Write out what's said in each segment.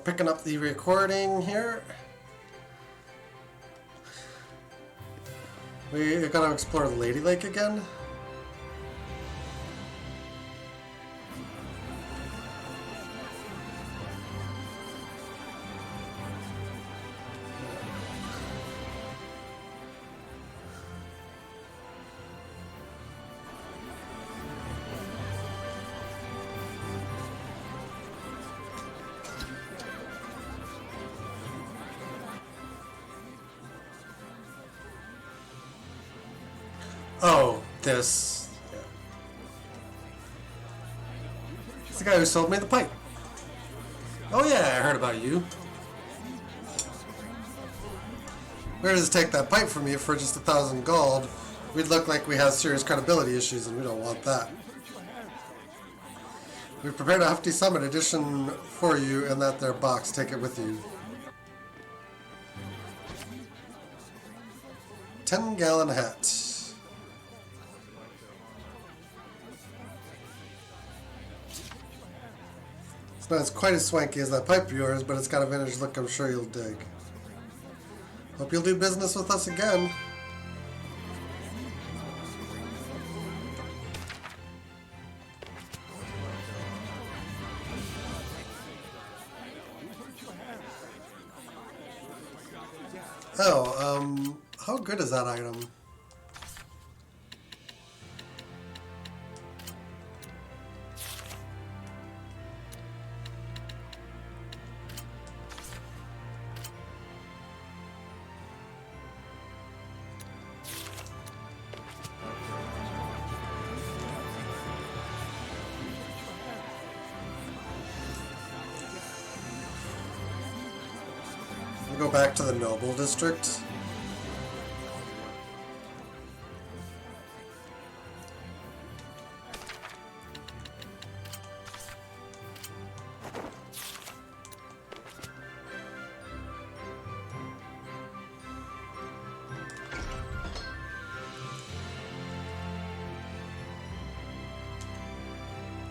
picking up the recording here. We're gonna explore Lady Lake again. Oh, this. Yeah. It's the guy who sold me the pipe. Oh yeah, I heard about you. Where does it take that pipe from you for just 1,000 gold? We'd look like we have serious credibility issues, and we don't want that. We've prepared a hefty summit edition for you in that there box. Take it with you. 10-gallon hat. It's not quite as swanky as that pipe of yours, but it's got a vintage look I'm sure you'll dig. Hope you'll do business with us again. Oh, how good is that item? Go back to the Noble District.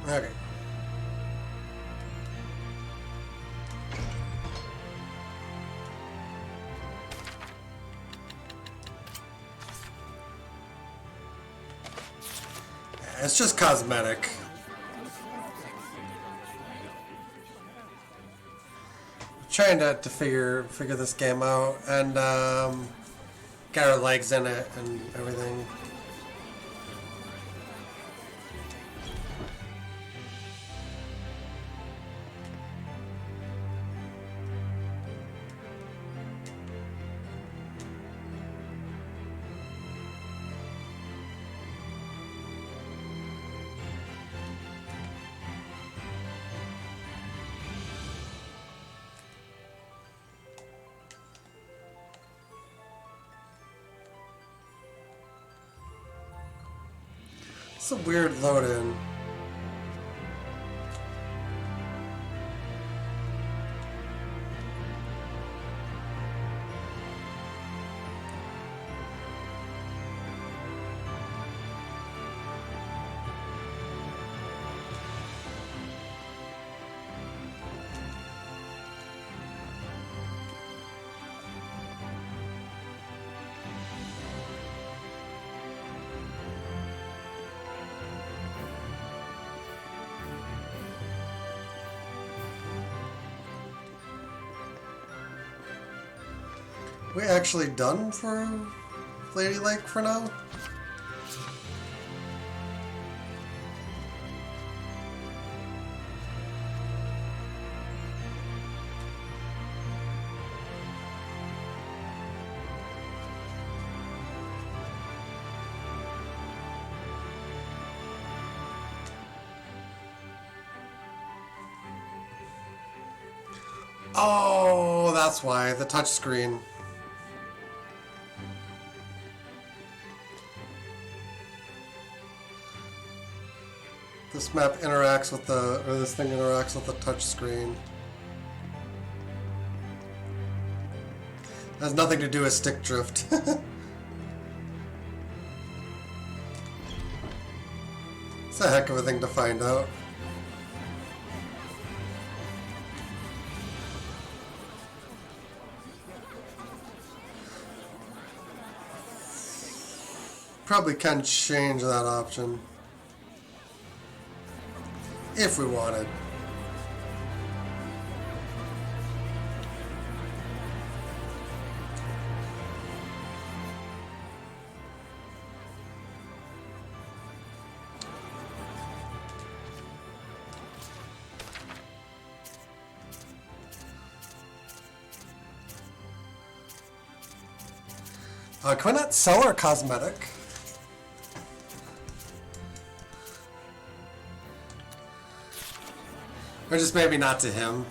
Okay. It's just cosmetic. Trying to figure this game out and get our legs in it and everything. It's a weird load-in. We actually done for Lady Lake for now? Oh, that's why, the touchscreen. This map interacts with this thing interacts with the touch screen. It has nothing to do with stick drift. It's a heck of a thing to find out. Probably can change that option. If we wanted. Can we not sell our cosmetic? Or just maybe not to him.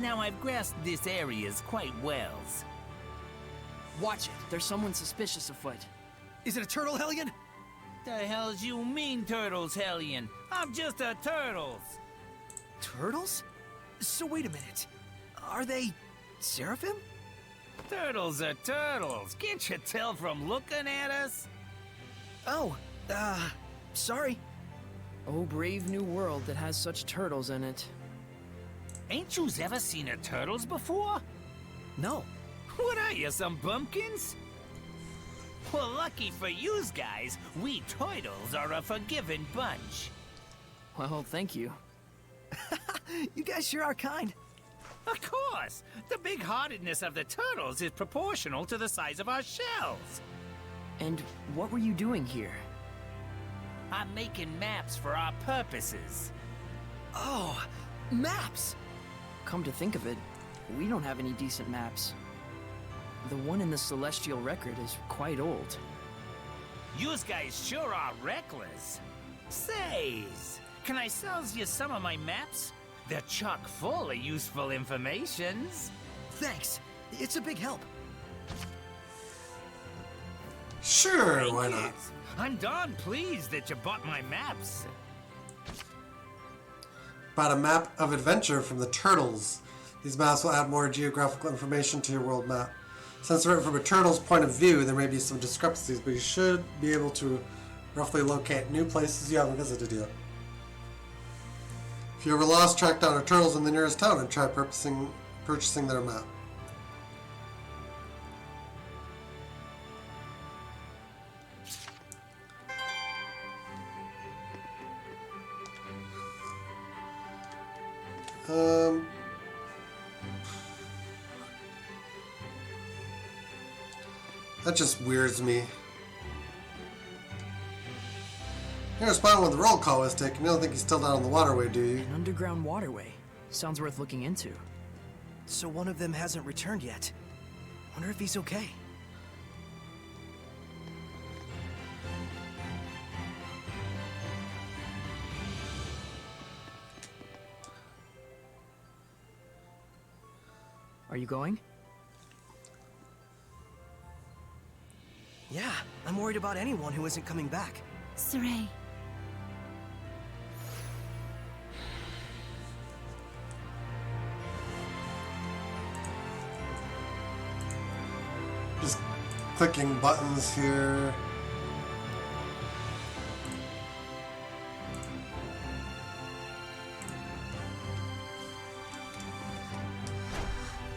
Now I've grasped this areas quite well. Watch it. There's someone suspicious afoot. Is it a turtle, Hellion? The hell's you mean, Turtles, Hellion? I'm just a Turtles. Turtles? So wait a minute. Are they Seraphim? Turtles are turtles. Can't you tell from looking at us? Oh, sorry. Oh, brave new world that has such turtles in it. Ain't yous ever seen a turtles before? No. What are you, some bumpkins? Well, lucky for yous guys, we turtles are a forgiving bunch. Well, thank you. You guys sure are kind. Of course! The big-heartedness of the turtles is proportional to the size of our shells. And what were you doing here? I'm making maps for our purposes. Oh, maps! Come to think of it, we don't have any decent maps. The one in the Celestial Record is quite old. Yous guys sure are reckless. Says, can I sell you some of my maps? They're chock full of useful informations. Thanks. It's a big help. Sure, why not? I'm darn pleased that you bought my maps. Bought a map of adventure from the Turtles. These maps will add more geographical information to your world map. Since written from a turtle's point of view, there may be some discrepancies, but you should be able to roughly locate new places you haven't visited yet. If you're ever lost, track down our turtles in the nearest town and try purchasing their map. That just weirds me. You're responding when the roll call was taken. You don't think he's still down on the waterway, do you? An underground waterway. Sounds worth looking into. So one of them hasn't returned yet. Wonder if he's okay. Are you going? Yeah, I'm worried about anyone who isn't coming back. Saray. Just clicking buttons here.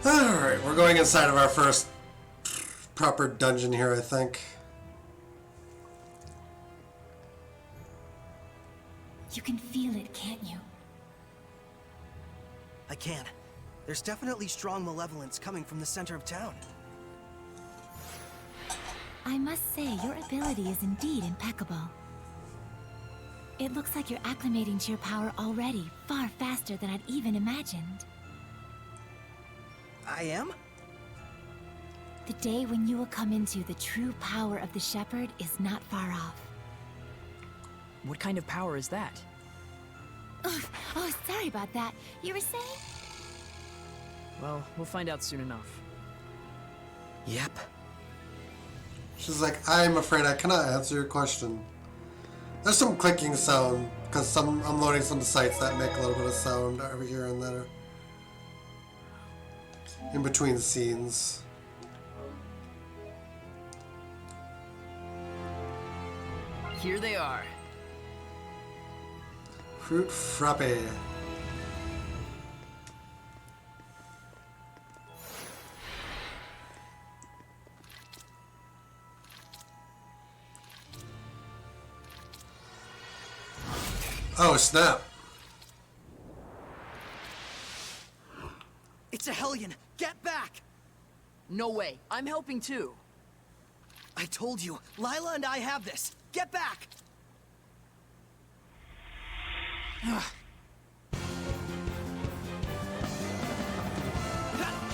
Alright, we're going inside of our first proper dungeon here, I think. You can feel it, can't you? I can. There's definitely strong malevolence coming from the center of town. I must say, your ability is indeed impeccable. It looks like you're acclimating to your power already, far faster than I'd even imagined. I am? The day when you will come into the true power of the Shepherd is not far off. What kind of power is that? Oh, sorry about that. You were saying? Well, we'll find out soon enough. Yep. She's like, I'm afraid I cannot answer your question. There's some clicking sound, because I'm loading some sites that make a little bit of sound over here and there. in between scenes. Here they are. Fruit frappe. Oh, snap. It's a Hellion! Get back! No way. I'm helping too. I told you, Lila and I have this. Get back!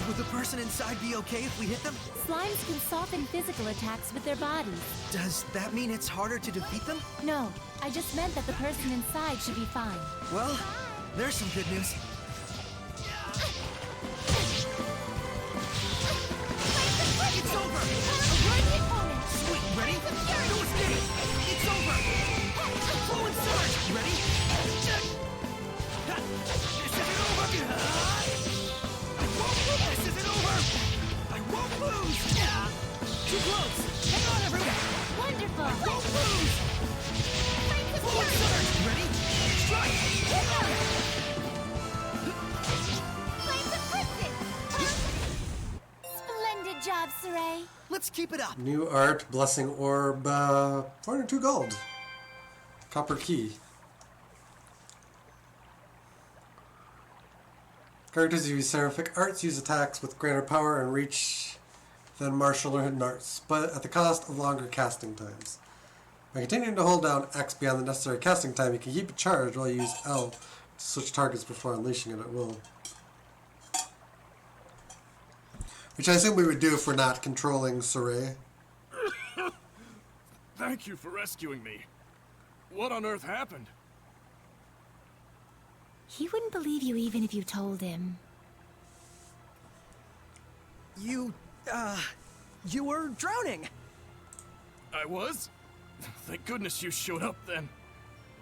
Would the person inside be okay if we hit them? Slimes can soften physical attacks with their bodies. Does that mean it's harder to defeat them? No, I just meant that the person inside should be fine. Well, there's some good news. It's over! Sweet, ready? No escape! It's over! Flow and surge! Ready? This isn't over! I won't lose! This isn't over! I won't lose! Too close! Hang on, everyone! Wonderful! I won't lose! Flow and surge! Ready? Strike! Splendid job, Saray. Let's keep it up! New art, blessing orb, 402 gold. Copper key. Characters who use seraphic arts use attacks with greater power and reach than martial or hidden arts, but at the cost of longer casting times. By continuing to hold down X beyond the necessary casting time, you can keep it charged while you use L to switch targets before unleashing it at will. Which I assume we would do if we're not controlling Saray. Thank you for rescuing me. What on earth happened? He wouldn't believe you even if you told him. You were drowning! I was? Thank goodness you showed up then.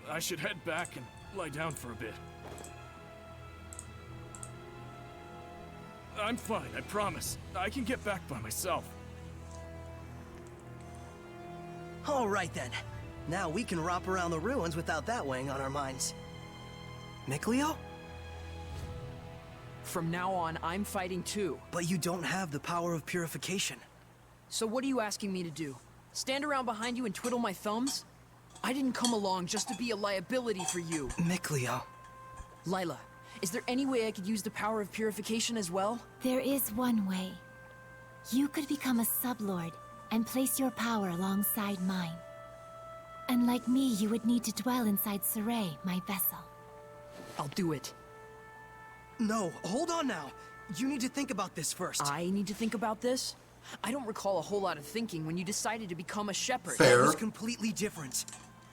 I should head back and lie down for a bit. I'm fine, I promise. I can get back by myself. All right then. Now we can romp around the ruins without that weighing on our minds. Mikleo? From now on, I'm fighting too. But you don't have the power of purification. So what are you asking me to do? Stand around behind you and twiddle my thumbs? I didn't come along just to be a liability for you. Mikleo. Lila, is there any way I could use the power of purification as well? There is one way. You could become a sublord and place your power alongside mine. And like me, you would need to dwell inside Saray, my vessel. I'll do it. No, hold on now. You need to think about this first. I need to think about this? I don't recall a whole lot of thinking when you decided to become a shepherd. Fair. It was completely different.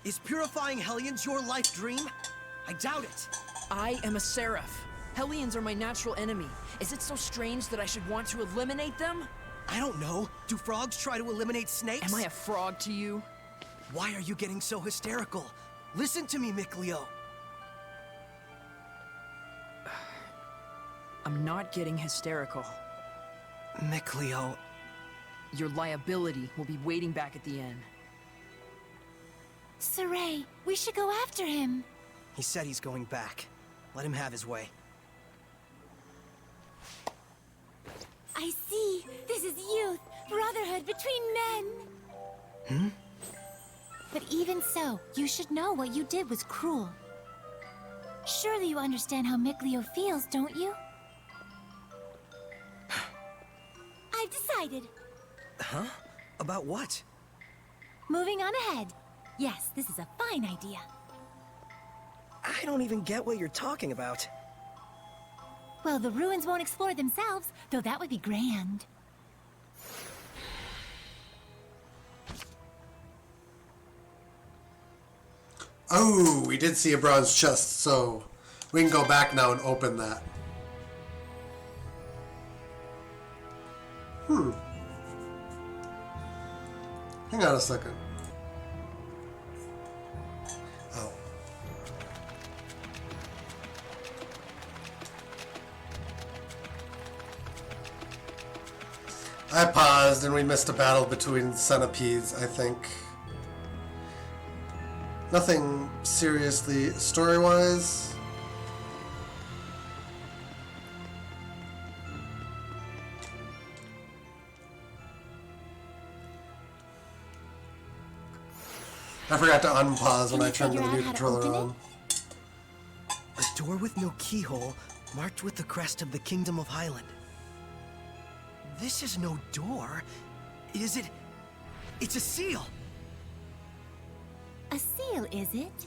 Is purifying Hellions your life dream? I doubt it. I am a seraph. Hellions are my natural enemy. Is it so strange that I should want to eliminate them? I don't know. Do frogs try to eliminate snakes? Am I a frog to you? Why are you getting so hysterical? Listen to me, Mikleo. I'm not getting hysterical. Mikleo. Your liability will be waiting back at the inn. Saray, we should go after him. He said he's going back. Let him have his way. I see. This is youth, brotherhood between men. But even so, you should know what you did was cruel. Surely you understand how Mikleo feels, don't you? I've decided. Huh? About what? Moving on ahead. Yes, this is a fine idea. I don't even get what you're talking about. Well, the ruins won't explore themselves, though that would be grand. Oh, we did see a bronze chest, so we can go back now and open that. Hang on a second. Oh. I paused and we missed a battle between centipedes, I think. Nothing seriously story-wise. I forgot to unpause when I turned the new controller on. A door with no keyhole, marked with the crest of the Kingdom of Highland. This is no door. Is it? It's a seal! A seal, is it?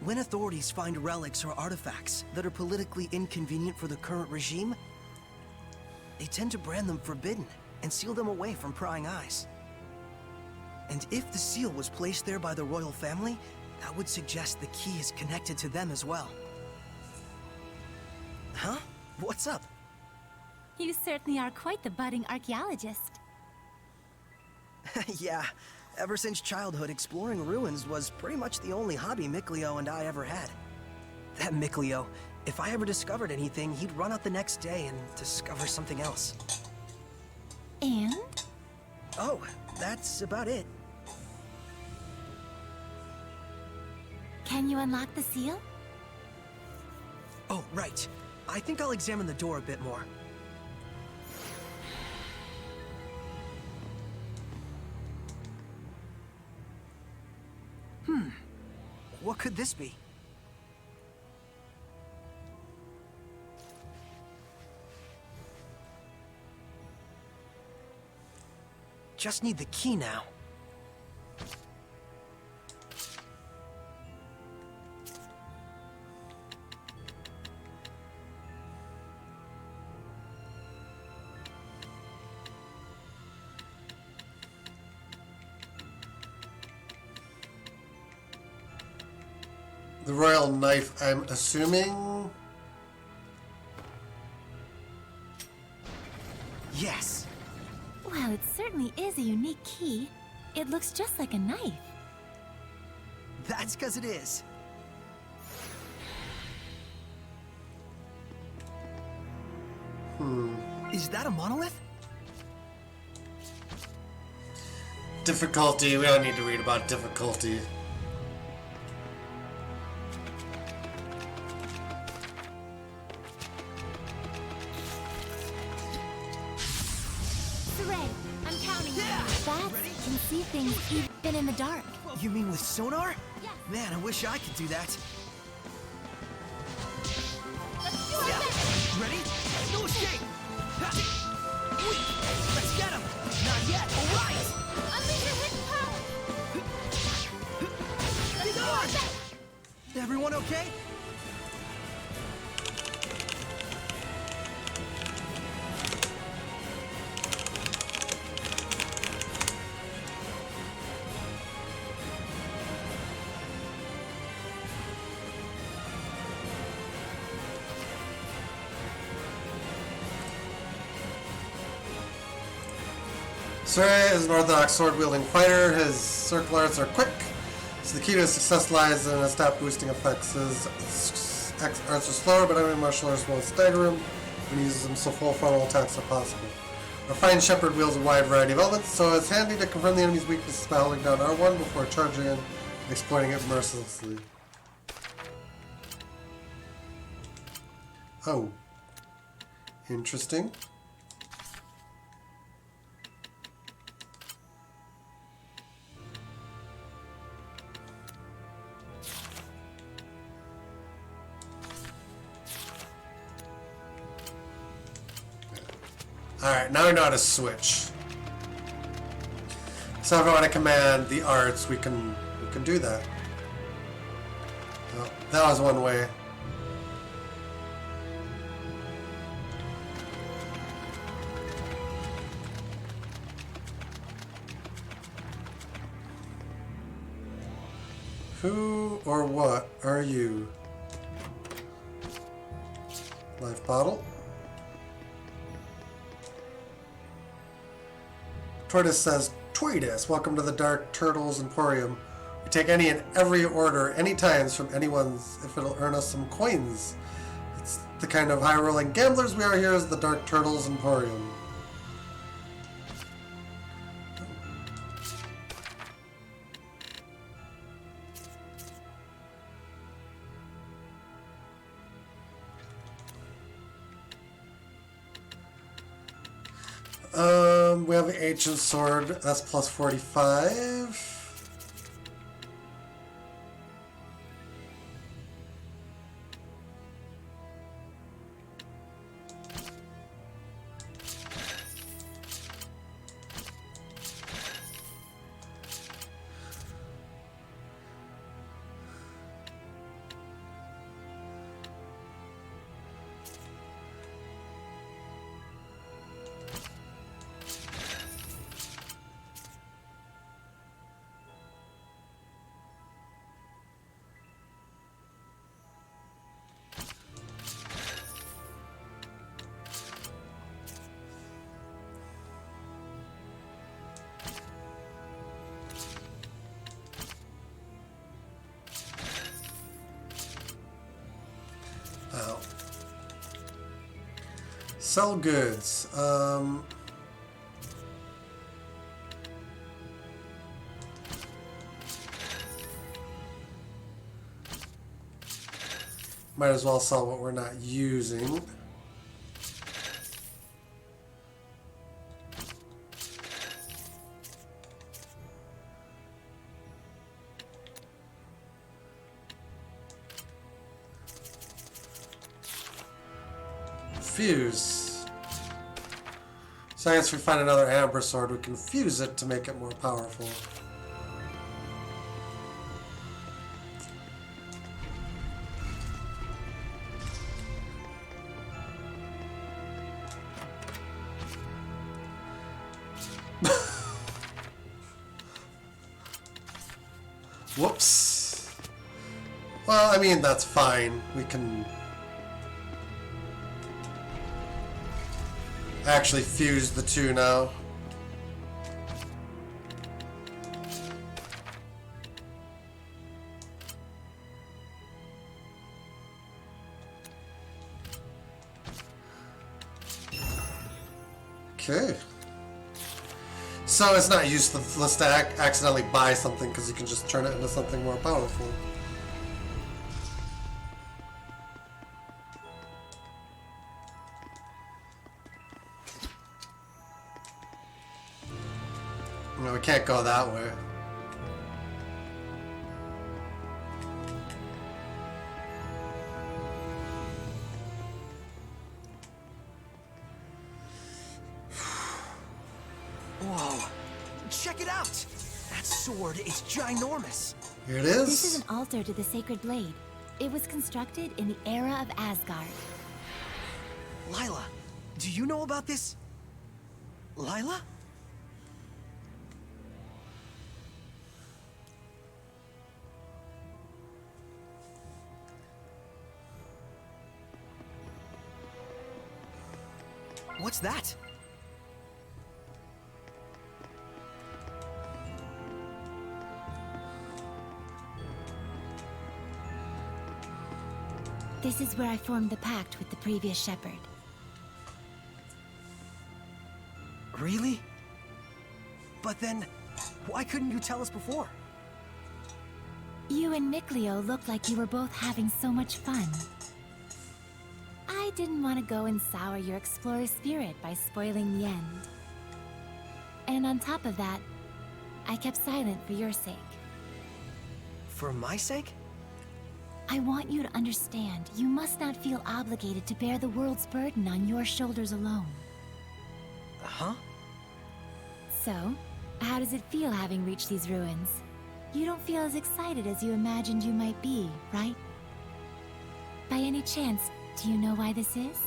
When authorities find relics or artifacts that are politically inconvenient for the current regime, they tend to brand them forbidden and seal them away from prying eyes. And if the seal was placed there by the royal family, that would suggest the key is connected to them as well. Huh? What's up? You certainly are quite the budding archaeologist. Yeah, ever since childhood, exploring ruins was pretty much the only hobby Mikleo and I ever had. That Mikleo, if I ever discovered anything, he'd run out the next day and discover something else. And? Oh, that's about it. Can you unlock the seal? Oh, right. I think I'll examine the door a bit more. What could this be? Just need the key now. The royal knife, I'm assuming? Yes! Well, it certainly is a unique key. It looks just like a knife. That's 'cause it is. Is that a monolith? Difficulty, we don't need to read about difficulty. I'm counting. Bats can see things even in the dark. You mean with sonar? Yes. Man, I wish I could do that. Let's do our best. Ready? No escape! Let's get him! Not yet! Alright! Unleash your hidden power. Let's do our best. Everyone okay? Zestiria is an orthodox sword-wielding fighter. His circle arts are quick, so the key to his success lies in his stat boosting effects. His X arts are slower, but enemy martial artists won't stagger him when he uses them, so full frontal attacks are possible. A fine shepherd wields a wide variety of elements, so it's handy to confirm the enemy's weaknesses by holding down R1 before charging in and exploiting it mercilessly. Oh. Interesting. Alright, now we know how to switch. So if I want to command the arts, we can do that. Oh, that was one way. Who or what are you? Life bottle. Tortoise says, Tweetus, welcome to the Dark Turtles Emporium. We take any and every order, any times from anyone's, if it'll earn us some coins. It's the kind of high-rolling gamblers we are here as the Dark Turtles Emporium. We have an ancient sword. That's plus 45. Oh. Sell goods. Might as well sell what we're not using. Fuse. So I guess if we find another amber sword, we can fuse it to make it more powerful. Whoops. Well, I mean, that's fine. We can actually fuse the two now. Okay. So it's not useless to accidentally buy something because you can just turn it into something more powerful. No, we can't go that way. Whoa. Check it out! That sword is ginormous. Here it This is. is an altar to the sacred blade. It was constructed in the era of Asgard. Lila, do you know about this? Lila? What's that? This is where I formed the pact with the previous shepherd. Really? But then, why couldn't you tell us before? You and Mikleo looked like you were both having so much fun. I didn't want to go and sour your explorer spirit by spoiling the end. And on top of that, I kept silent for your sake. For my sake? I want you to understand, you must not feel obligated to bear the world's burden on your shoulders alone. Huh? So, how does it feel having reached these ruins? You don't feel as excited as you imagined you might be, right? By any chance, do you know why this is?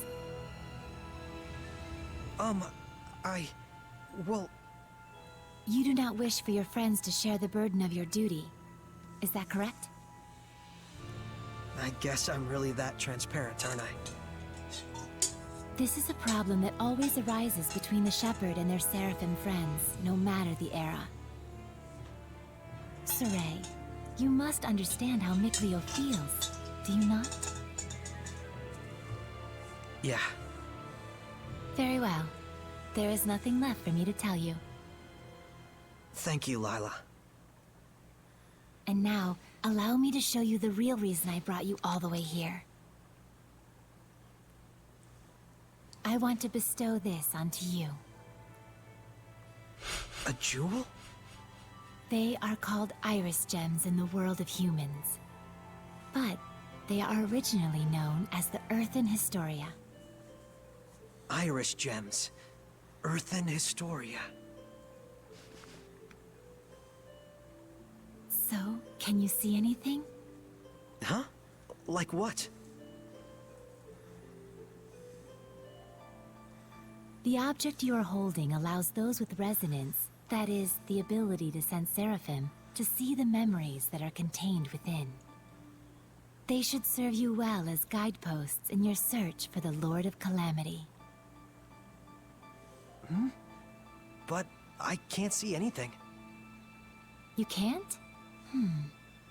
Well, You do not wish for your friends to share the burden of your duty. Is that correct? I guess I'm really that transparent, aren't I? This is a problem that always arises between the shepherd and their seraphim friends, no matter the era. Saray, you must understand how Mikleo feels, do you not? Yeah. Very well. There is nothing left for me to tell you. Thank you, Lila. And now, allow me to show you the real reason I brought you all the way here. I want to bestow this onto you. A jewel? They are called iris gems in the world of humans. But they are originally known as the Earthen Historia. Iris gems. Earthen Historia. So, can you see anything? Huh? Like what? The object you are holding allows those with resonance, that is, the ability to sense seraphim, to see the memories that are contained within. They should serve you well as guideposts in your search for the Lord of Calamity. But I can't see anything. You can't?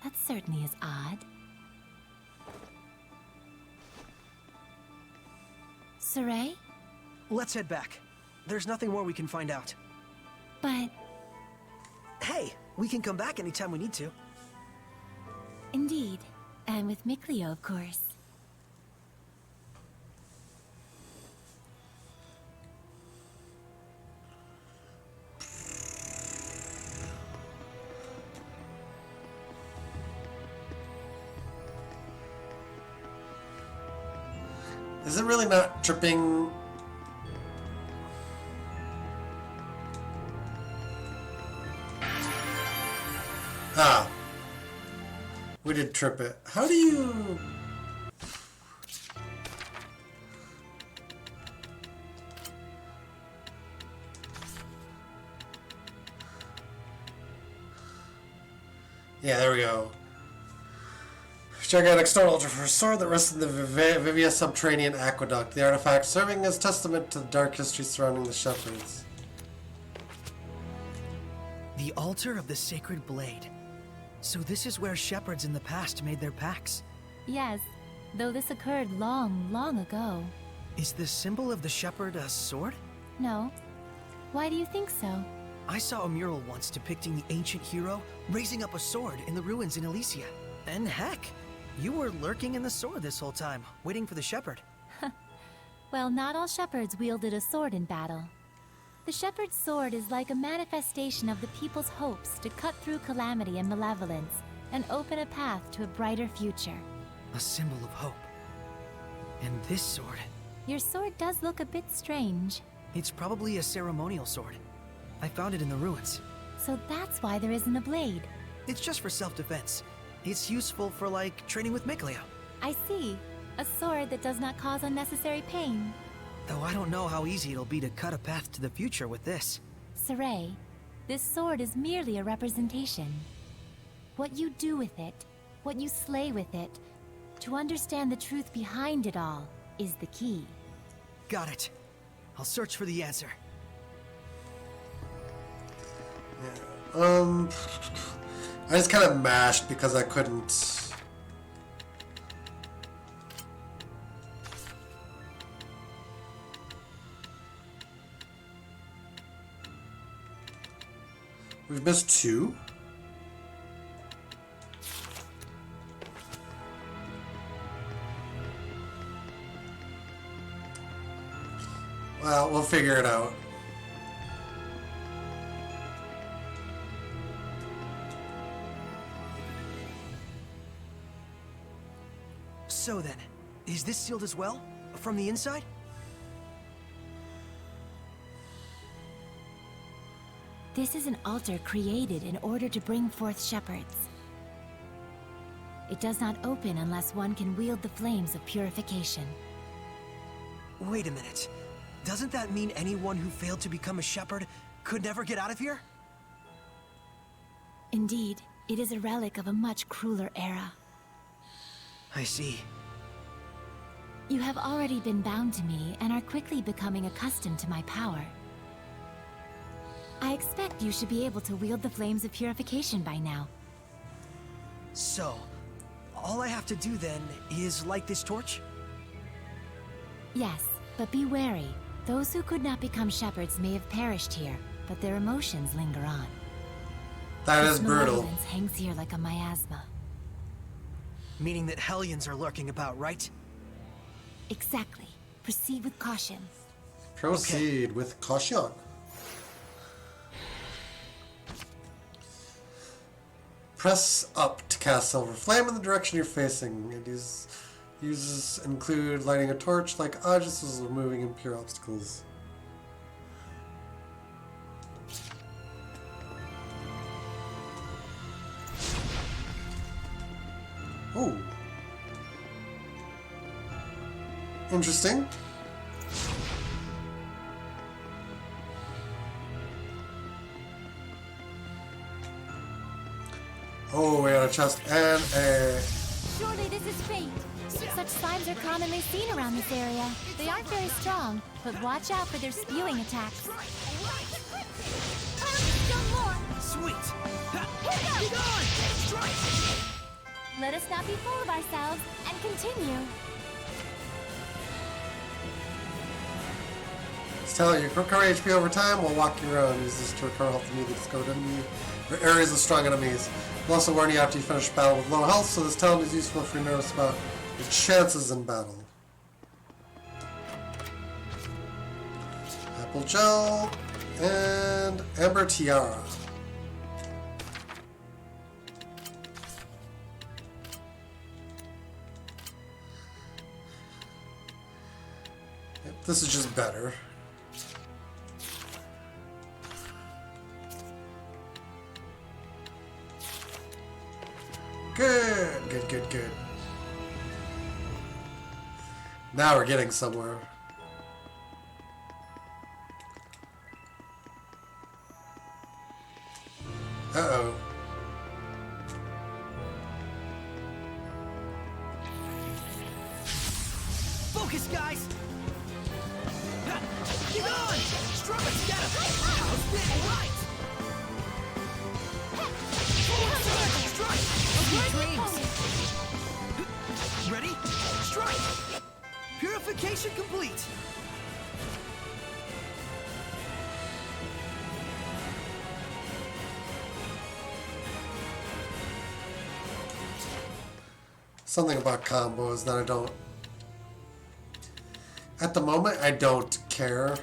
That certainly is odd. Saray? Let's head back. There's nothing more we can find out. But... Hey, we can come back anytime we need to. Indeed. And with Mikleo, of course. Is it really not tripping? Ah. We did trip it. How do you... Yeah, there we go. Gigantic stone altar for a sword that rests in the Vivia subterranean aqueduct. The artifact serving as testament to the dark history surrounding the shepherds. The altar of the sacred blade. So this is where shepherds in the past made their pacts. Yes, though this occurred long, long ago. Is the symbol of the shepherd a sword? No. Why do you think so? I saw a mural once depicting the ancient hero raising up a sword in the ruins in Elysia. And heck, you were lurking in the sword this whole time, waiting for the shepherd. Well, not all shepherds wielded a sword in battle. The shepherd's sword is like a manifestation of the people's hopes to cut through calamity and malevolence and open a path to a brighter future. A symbol of hope. And this sword, Your sword does look a bit strange. it's probably a ceremonial sword. I found it in the ruins. So that's why there isn't a blade. It's just for self-defense. It's useful for, like, training with Mikleo. I see. A sword that does not cause unnecessary pain. Though I don't know how easy it'll be to cut a path to the future with this. Saray, this sword is merely a representation. What you do with it, what you slay with it, to understand the truth behind it all, is the key. Got it. I'll search for the answer. I just kind of mashed because I couldn't... We've missed two? Well, we'll figure it out. So then, is this sealed as well? From the inside? This is an altar created in order to bring forth shepherds. It does not open unless one can wield the flames of purification. Wait a minute. Doesn't that mean anyone who failed to become a shepherd could never get out of here? Indeed, it is a relic of a much crueler era. I see. You have already been bound to me and are quickly becoming accustomed to my power. I expect you should be able to wield the flames of purification by now. So, all I have to do then is light this torch? Yes, but be wary. Those who could not become shepherds may have perished here, but their emotions linger on. That This is brutal. malevolence hangs here like a miasma. Meaning that Hellions are lurking about, right? Exactly. Proceed with caution. Proceed with caution. Press up to cast Silver Flame in the direction you're facing. And uses include lighting a torch like Aegis was removing impure obstacles. Oh. Interesting. Oh, we got a chest and a... Surely this is fate. Such slimes are commonly seen around this area. They aren't very strong, but watch out for their spewing attacks. Sweet. Get on! Let us not be full of ourselves and continue. It's telling you, recover HP over time while walking around. Use this to recover health immediately discovered enemy or areas of strong enemies. Will also warn you after you finish battle with low health, so this talent is useful if you're nervous about your chances in battle. Apple Gel and Amber Tiara. Yep, this is just better. Good, good, good, good. Now we're getting somewhere. Uh-oh. Focus, guys! Get on! Strong it together! How's this? Right! Ready? Strike! Purification complete! Something about combos that I don't... At the moment, I don't care.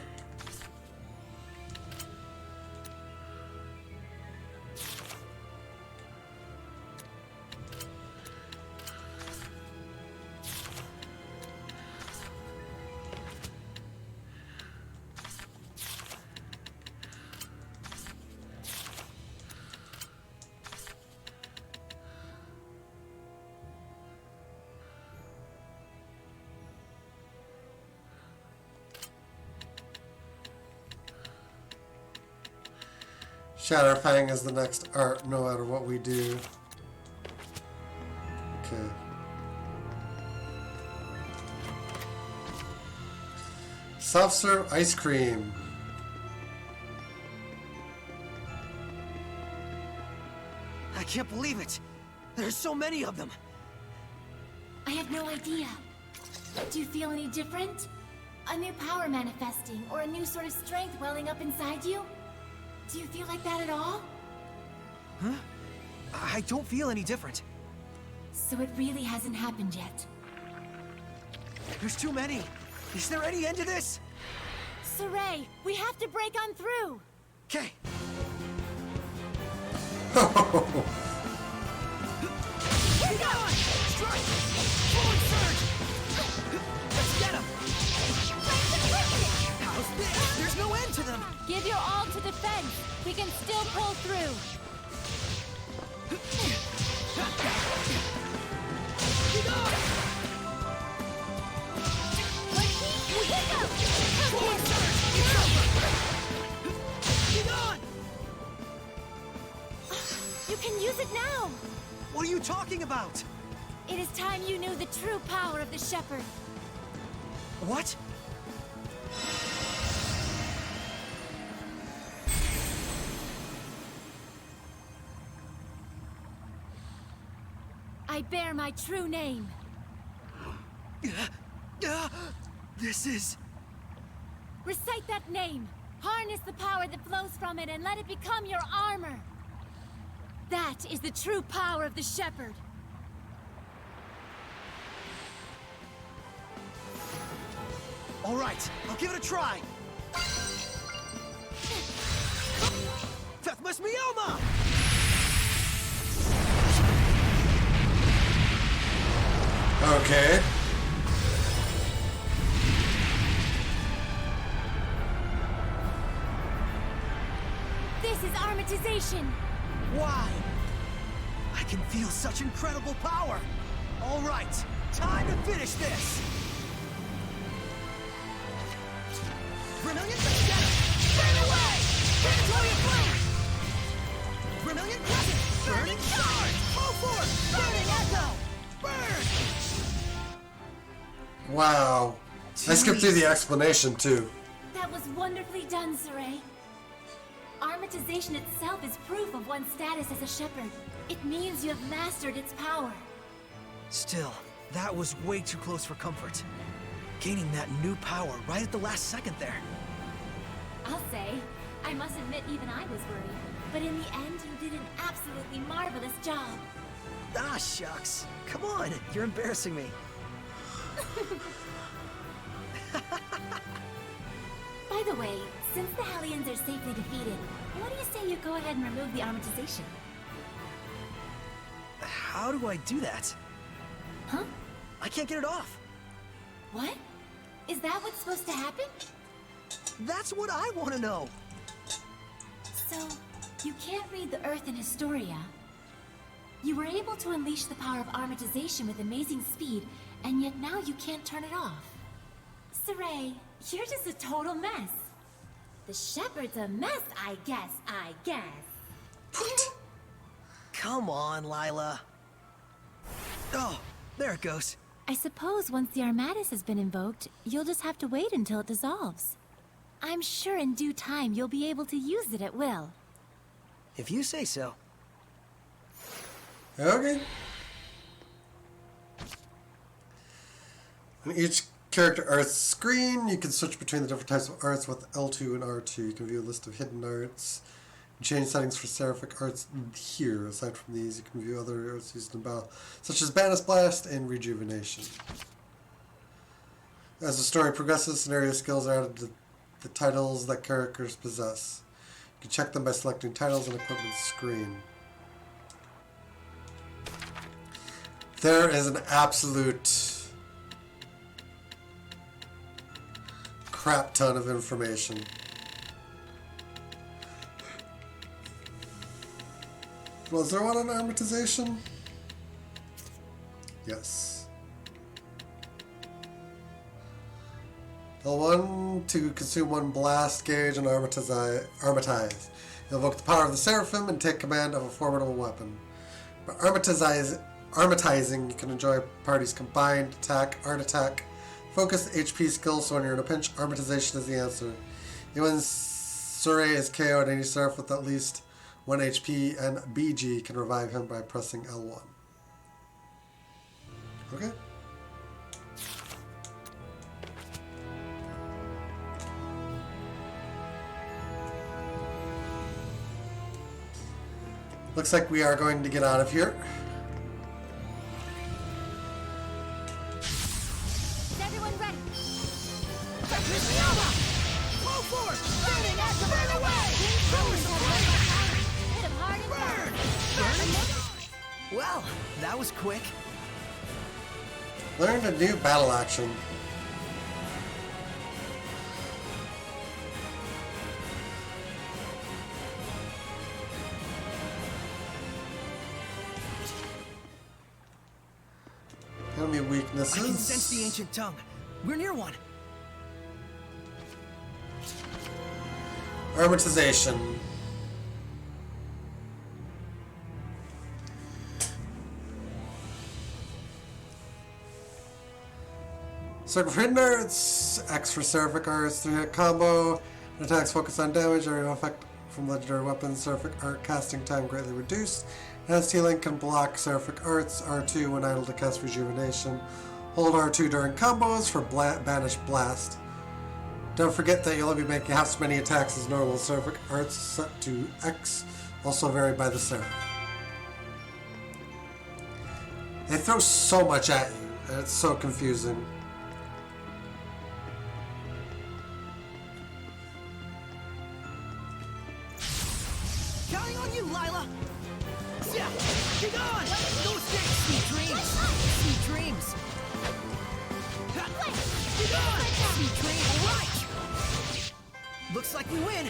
Shatterfang is the next art, no matter what we do. Okay. Self-serve ice cream. I can't believe it! There's so many of them! I have no idea. Do you feel any different? A new power manifesting, or a new sort of strength welling up inside you? Do you feel like that at all? Huh? I don't feel any different. So it really hasn't happened yet. There's too many. Is there any end to this? Saray, we have to break on through! Okay. Get on! Strike! Forward surge! Let's get him! How's this? There's no end to them! Give your all to defense. We can still pull through. Get on! Forward surge! It's over! Get on! You can use it now. What are you talking about? It is time you knew the true power of the Shepherd. What? I bear my true name. This is... Recite that name. Harness the power that flows from it and let it become your armor. That is the true power of the Shepherd. All right, I'll give it a try. Fethmas Mioma! Okay. This is armatization. Why? I can feel such incredible power. All right, time to finish this. Vermilion, get him! Burn away! Transloading flame! Vermilion crescent! Burning charge! Full force! Burning echo! Burn! Wow. I skipped through the explanation too. That was wonderfully done, Saray. Armatization itself is proof of one's status as a shepherd. It means you have mastered its power. Still, that was way too close for comfort. Gaining that new power right at the last second there. I'll say, I must admit even I was worried. But in the end, you did an absolutely marvelous job. Ah, shucks. Come on, you're embarrassing me. By the way, since the Hellions are safely defeated, what do you say you go ahead and remove the armatization? How do I do that? Huh? I can't get it off. What? Is that what's supposed to happen? That's what I want to know. So, you can't read the Earth in Historia. You were able to unleash the power of armatization with amazing speed, and yet now you can't turn it off. Saray, you're just a total mess. The shepherd's a mess, I guess. Come on, Lila. Oh, there it goes. I suppose once the Armatus has been invoked, you'll just have to wait until it dissolves. I'm sure in due time you'll be able to use it at will. If you say so. Okay. On each character art's screen, you can switch between the different types of arts with L2 and R2. You can view a list of hidden arts and change settings for seraphic arts here. Aside from these, you can view other arts used in battle, such as Banis Blast and Rejuvenation. As the story progresses, scenario skills are added to the titles that characters possess. You can check them by selecting titles on equipment screen. There is an absolute crap ton of information. Was there one on armatization? Yes. L1 to consume one blast gauge and armatize. Invoke the power of the Seraphim and take command of a formidable weapon. By armatizing, you can enjoy parties combined attack, art attack, focus HP skills, so when you're in a pinch, armatization is the answer. Even when Saray is KO'd, any Seraph with at least 1 HP and BG can revive him by pressing L1. Okay. Looks like we are going to get out of here. Is everyone ready? Full force! Burning at burn away! Hit him hard and Burn! Well, that was quick. Learned a new battle action. Enemy weaknesses. I can sense the ancient tongue. We're near one. Armatization. Circle for hidden arts, X for seraphic arts, 3-hit combo, attacks focus on damage, area effect from legendary weapons, seraphic art casting time greatly reduced. Enhanced healing can block seraphic arts, R2 when idle to cast rejuvenation. Hold R2 during combos for banish blast. Don't forget that you'll only be making half as many attacks as normal. Seraphic arts set to X, also vary by the seraph. They throw so much at you, and it's so confusing. Counting on you, Lila! Yeah! Get on! Those days! Sweet dreams! Sweet dreams! speed train. All right. Looks like we win.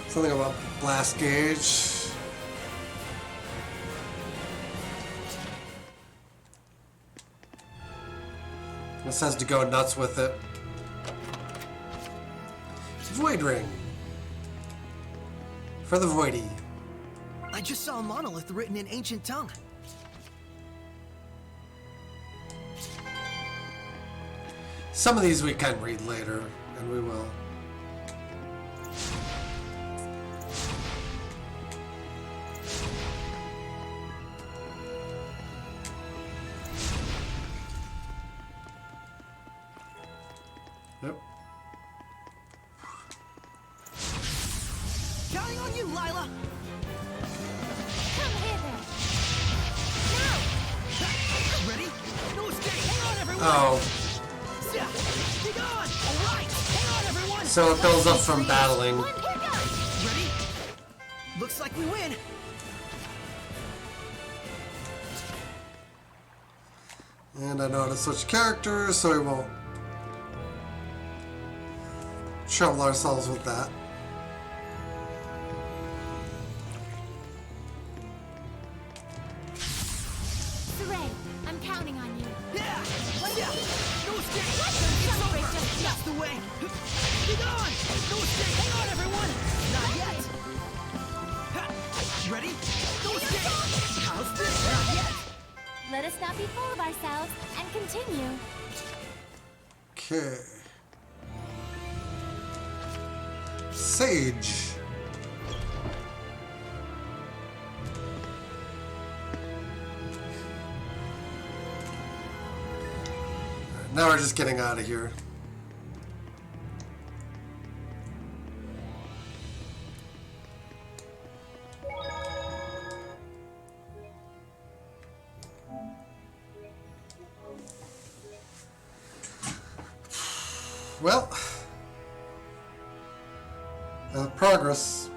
Something about blast gauge. It says to go nuts with it. Void ring. For the voidy. I just saw a monolith written in ancient tongue. Some of these we can read later, and we will. Yep. Counting on you, Lila. Come hither. Ready? No escape. Hang on, everyone. Oh, Yeah. Be gone. All right. Hang on, everyone. so it builds up from battling. Now! One pickup! Ready? Looks like we win. And I know how to switch characters, so we won't trouble ourselves with that. Saray, I'm counting on you. Yeah. Yeah. No escape. Celebrate just That's the way. Be gone. No escape. Hang on, everyone. Not yet. Ha. Ready? No escape. How's this? Not yet. Let us not be full of ourselves and continue. Okay. Sage. Now we're just getting out of here. Well, progress.